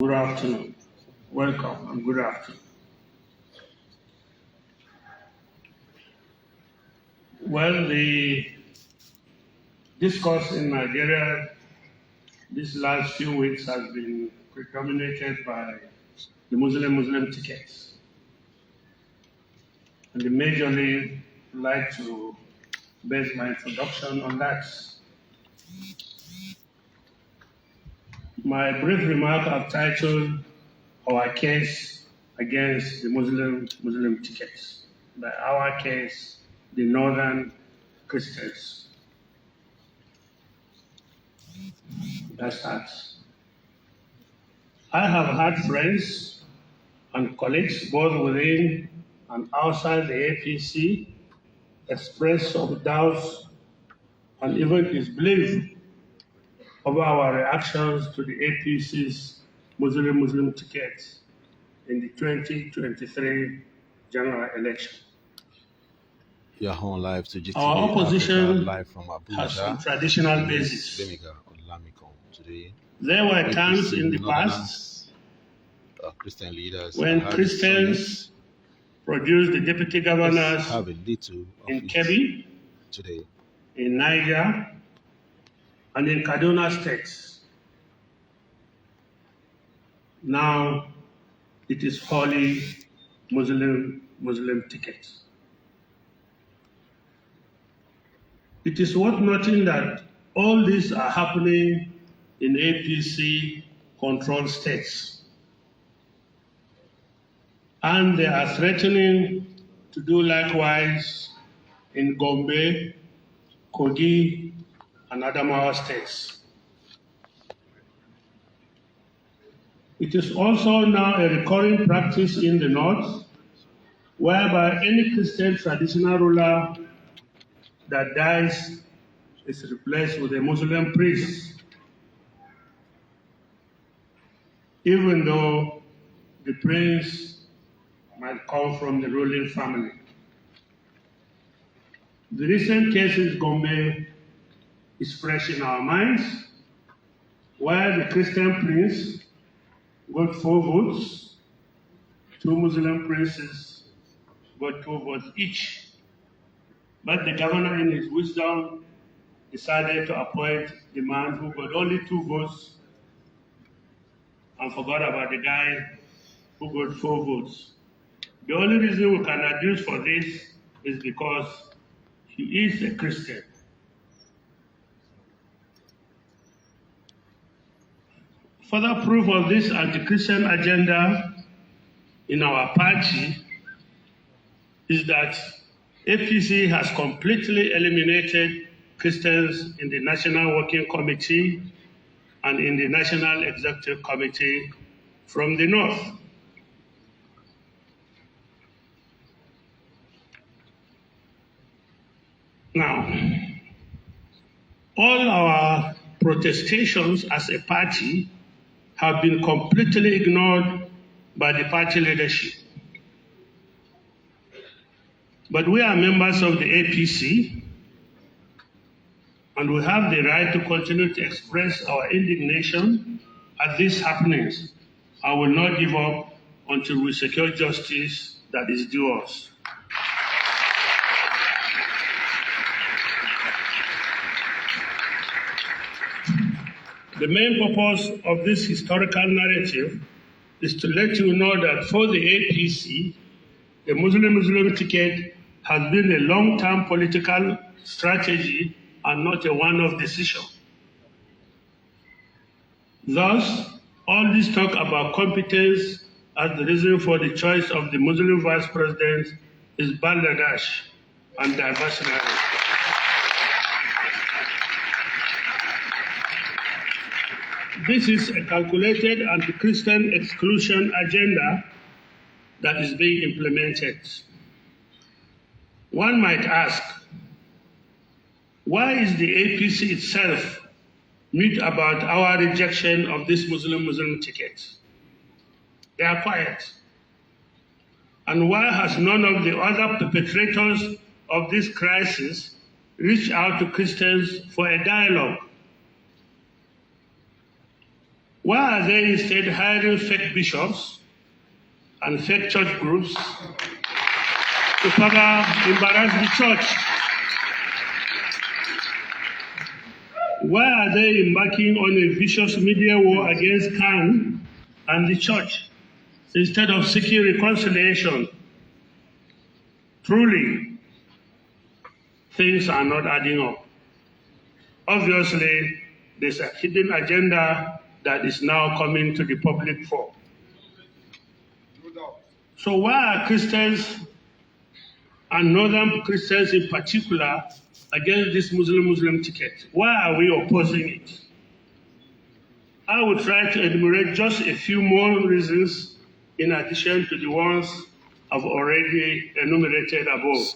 Good afternoon. Welcome and good afternoon. Well, the discourse in Nigeria these last few weeks has been predominated by the Muslim tickets. And I majorly like to base my introduction on that. My brief remark I've titled Our Case Against the Muslim Tickets. By our case, the Northern Christians. That's that. I have had friends and colleagues both within and outside the APC express some doubts and even disbelief over our reactions to the APC's Muslim tickets in the 2023 general election. You're on live to GTV Our opposition Africa, live from Abuja, has a traditional basis. Today, there were times in the past Christian leaders when Christians produced the deputy governors have a little in Kebbi, today, in Niger, and in Kaduna states. Now it is wholly Muslim tickets. It is worth noting that all these are happening in APC-controlled states. And they are threatening to do likewise in Gombe, Kogi, and Adamawa states. It is also now a recurring practice in the north, whereby any Christian traditional ruler that dies is replaced with a Muslim priest, even though the prince might come from the ruling family. The recent case in Gombe is fresh in our minds, where the Christian prince got 4 votes, 2 Muslim princes got 2 votes each. But the governor, in his wisdom, decided to appoint the man who got only 2 votes and forgot about the guy who got 4 votes. The only reason we can adduce for this is because he is a Christian. Further proof of this anti-Christian agenda in our party is that APC has completely eliminated Christians in the National Working Committee and in the National Executive Committee from the North. Now, all our protestations as a party have been completely ignored by the party leadership. But we are members of the APC, and we have the right to continue to express our indignation at these happenings. I will not give up until we secure justice that is due us. The main purpose of this historical narrative is to let you know that for the APC, the Muslim ticket has been a long-term political strategy and not a one-off decision. Thus, all this talk about competence as the reason for the choice of the Muslim vice president is balderdash and diversionary. This is a calculated anti-Christian exclusion agenda that is being implemented. One might ask, why is the APC itself mute about our rejection of this Muslim ticket? They are quiet. And why has none of the other perpetrators of this crisis reached out to Christians for a dialogue? Why are they instead hiring fake bishops and fake church groups to further embarrass the church? Why are they embarking on a vicious media war against Khan and the church instead of seeking reconciliation? Truly, things are not adding up. Obviously, there's a hidden agenda that is now coming to the public fore. So why are Christians, and Northern Christians in particular, against this Muslim ticket? Why are we opposing it? I will try to enumerate just a few more reasons in addition to the ones I've already enumerated above.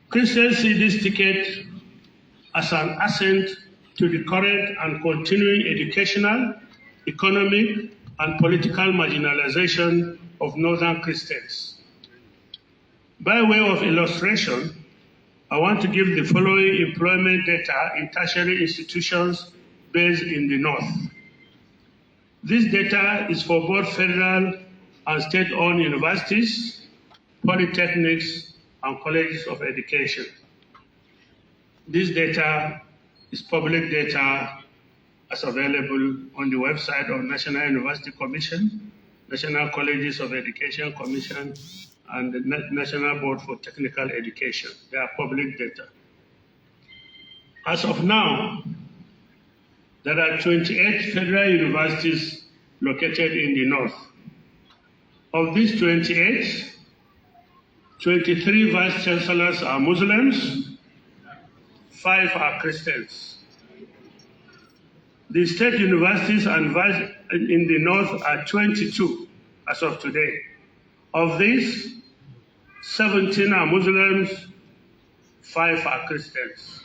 Christians see this ticket as an ascent to the current and continuing educational, economic, and political marginalization of Northern Christians. By way of illustration, I want to give the following employment data in tertiary institutions based in the North. This data is for both federal and state-owned universities, polytechnics, and colleges of education. This data is public data as available on the website of National University Commission, National Colleges of Education Commission, and the National Board for Technical Education. They are public data. As of now, there are 28 federal universities located in the North. Of these 28, 23 vice chancellors are Muslims, 5 are Christians. The state universities and in the North are 22 as of today. Of these, 17 are Muslims, 5 are Christians.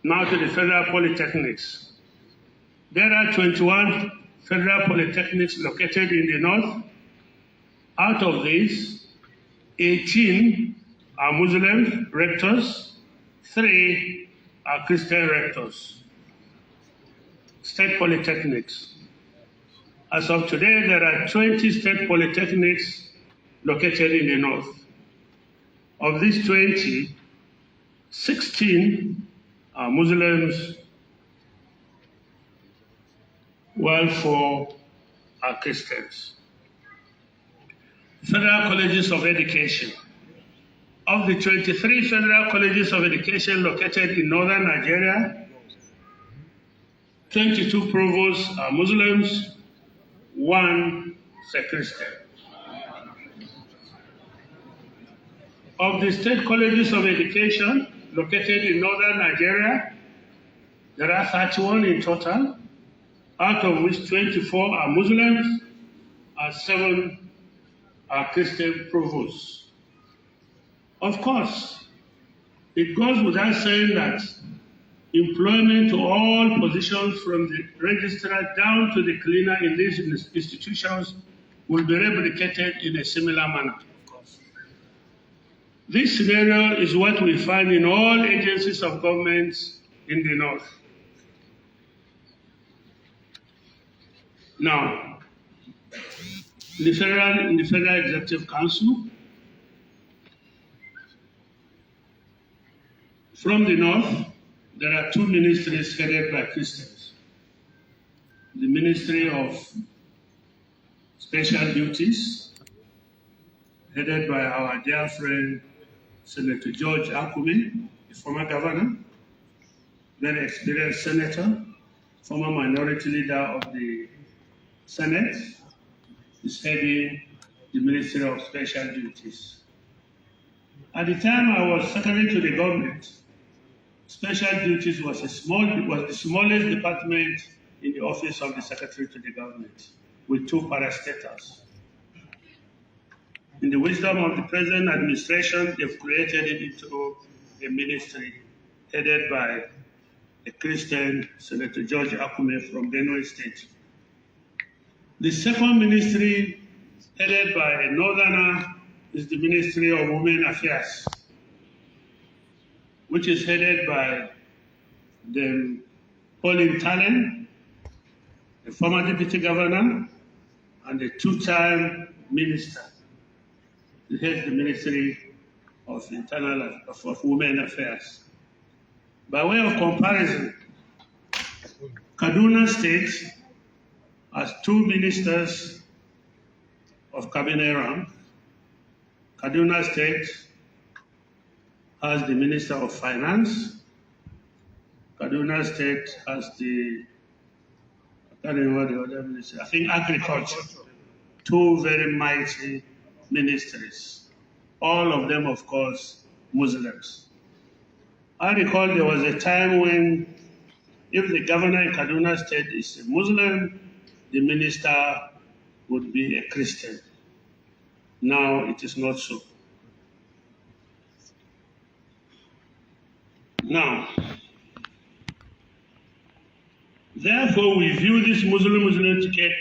Now to the federal polytechnics. There are 21 federal polytechnics located in the North. Out of these, 18 are Muslim rectors, 3 are Christian rectors. State polytechnics. As of today, there are 20 state polytechnics located in the North. Of these 20, 16 are Muslims, while 4 are Christians. Federal colleges of education. Of the 23 federal colleges of education located in northern Nigeria, 22 provosts are Muslims, 1 is a Christian. Of the state colleges of education located in northern Nigeria, there are 31 in total, out of which 24 are Muslims and 7 are Christian provosts. Of course, it goes without saying that employment to all positions from the registrar down to the cleaner in these institutions will be replicated in a similar manner. This scenario is what we find in all agencies of government in the North. Now, in the Federal Executive Council, from the North, there are 2 ministries headed by Christians. The Ministry of Special Duties, headed by our dear friend, Senator George Akume, the former governor, very experienced senator, former minority leader of the Senate, is heading the Ministry of Special Duties. At the time I was secretary to the government, Special Duties was the smallest department in the office of the Secretary to the Government, with 2 parastatals. In the wisdom of the present administration, they've created it into a ministry headed by a Christian, Senator George Akume from Benue State. The second ministry, headed by a northerner, is the Ministry of Women Affairs. which is headed by the Pauline Talent, a former deputy governor, and a two-time minister. He heads the Ministry of Women Affairs. By way of comparison, Kaduna State has two ministers of cabinet rank. Kaduna State has the Minister of Finance. Kaduna State has I can't remember the other minister, I think Agriculture. Two very mighty ministries. All of them, of course, Muslims. I recall there was a time when if the governor in Kaduna State is a Muslim, the minister would be a Christian. Now it is not so. Now, therefore, we view this Muslim ticket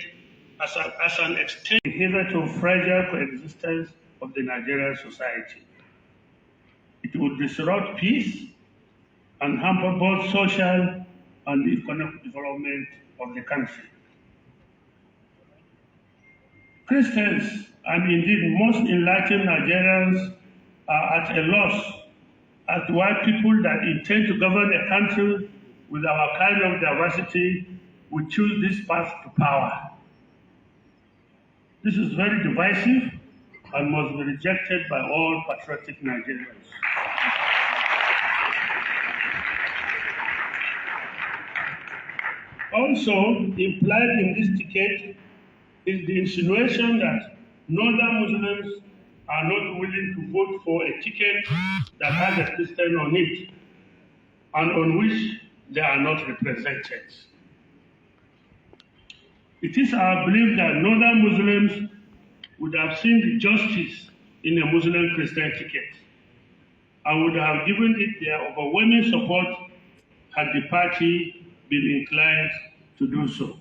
as an extension hitherto fragile coexistence of the Nigerian society. It would disrupt peace and hamper both social and economic development of the country. Christians, and indeed most enlightened Nigerians, are at a loss as to why people that intend to govern a country with our kind of diversity would choose this path to power. This is very divisive and must be rejected by all patriotic Nigerians. Also, implied in this ticket is the insinuation that northern Muslims are not willing to vote for a ticket that has a Christian on it and on which they are not represented. It is our belief that northern Muslims would have seen the justice in a Muslim-Christian ticket and would have given it their overwhelming support had the party been inclined to do so.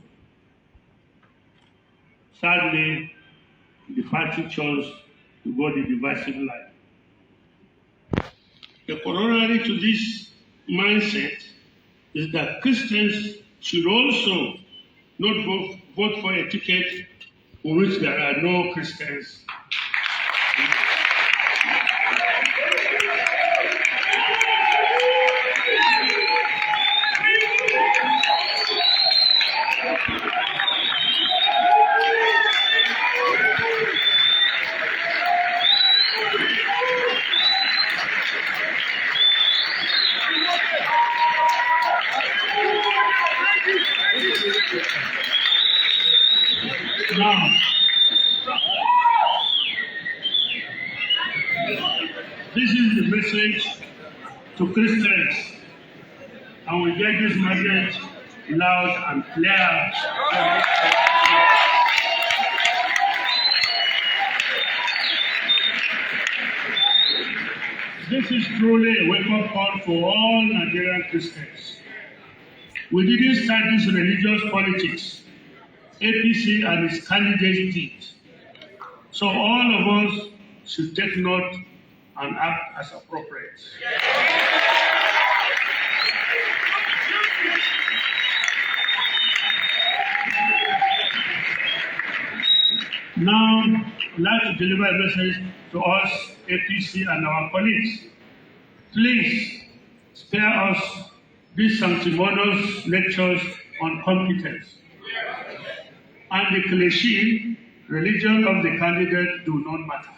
Sadly, the party chose to go the divisive line. The corollary to this mindset is that Christians should also not vote for a ticket in which there are no Christians. Now, this is the message to Christians, and we get this message loud and clear. This is truly a wake-up call for all Nigerian Christians. We didn't start this religious politics. APC and its candidates did. So all of us should take note and act as appropriate. Now, I'd like to deliver a message to us, APC and our colleagues. Please spare us these sanctimonious lectures on competence and the cliche, religion of the candidate do not matter.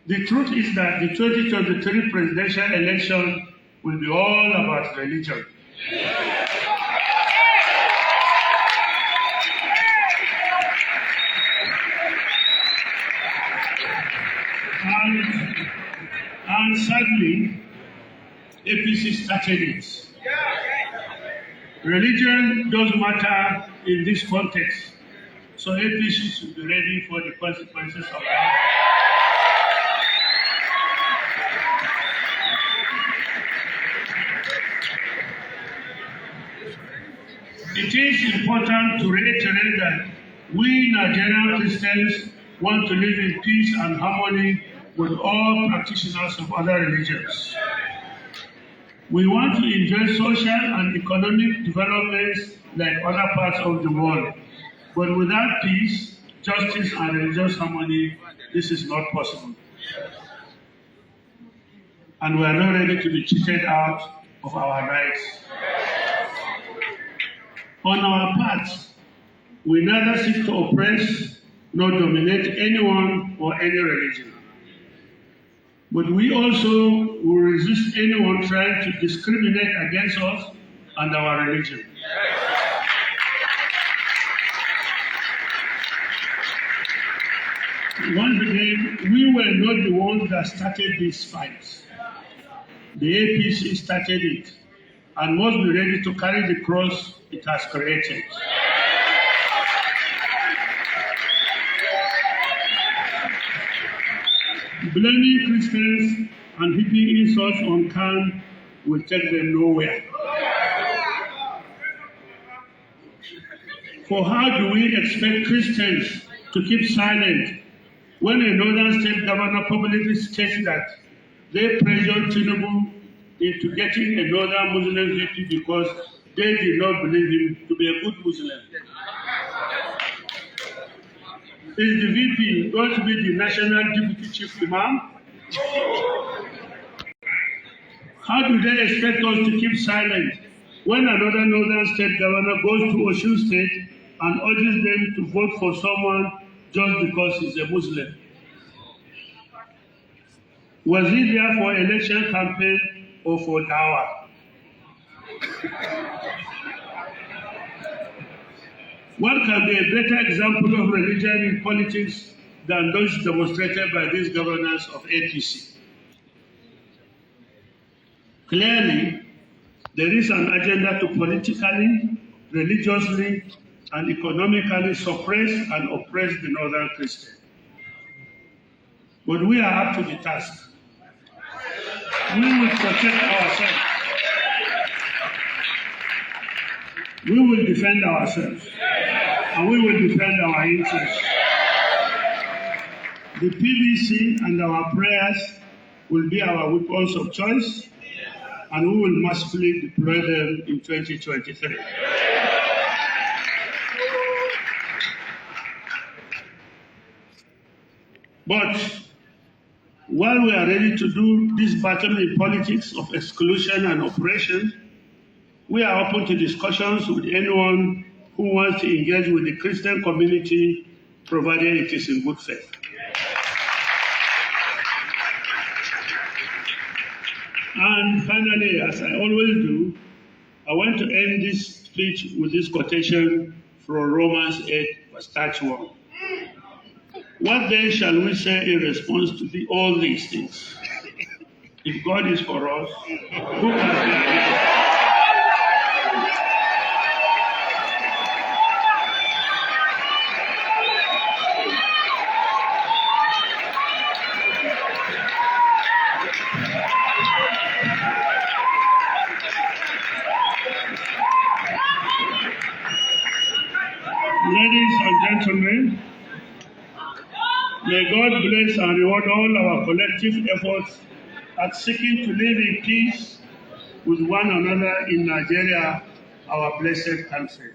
The truth is that the 2023 presidential election will be all about religion. And sadly, APC started it. Religion does matter in this context, so APC should be ready for the consequences of that. It is important to reiterate that we Nigerian Christians want to live in peace and harmony with all practitioners of other religions. We want to enjoy social and economic developments like other parts of the world, but without peace, justice, and religious harmony, this is not possible. And we are not ready to be cheated out of our rights. On our part, we neither seek to oppress nor dominate anyone or any religion. But we also will resist anyone trying to discriminate against us and our religion. Once again, we were not the ones that started these fights. The APC started it and must be ready to carry the cross it has created. Blaming Christians and heaping insults on Khan will take them nowhere. For how do we expect Christians to keep silent when a northern state governor publicly states that they pressured Tinubu into getting a northern Muslim VP because they did not believe him to be a good Muslim? Is the VP going to be the national deputy chief imam? How do they expect us to keep silent when another northern state governor goes to Osun State and urges them to vote for someone just because he's a Muslim? Was he there for election campaign or for dawah? What can be a better example of religion in politics than those demonstrated by these governors of APC? Clearly, there is an agenda to politically, religiously, and economically suppress and oppress the northern Christian. But we are up to the task. We will protect ourselves. We will defend ourselves. And we will defend our interests. The PVC and our prayers will be our weapons of choice, and we will massively deploy them in 2023. But while we are ready to do this battle in politics of exclusion and oppression, we are open to discussions with anyone who wants to engage with the Christian community, provided it is in good faith. And finally, as I always do, I want to end this speech with this quotation from Romans 8, verse 31. What then shall we say in response to all these things? If God is for us, who can be against us? Ladies and gentlemen, may God bless and reward all our collective efforts at seeking to live in peace with one another in Nigeria, our blessed country.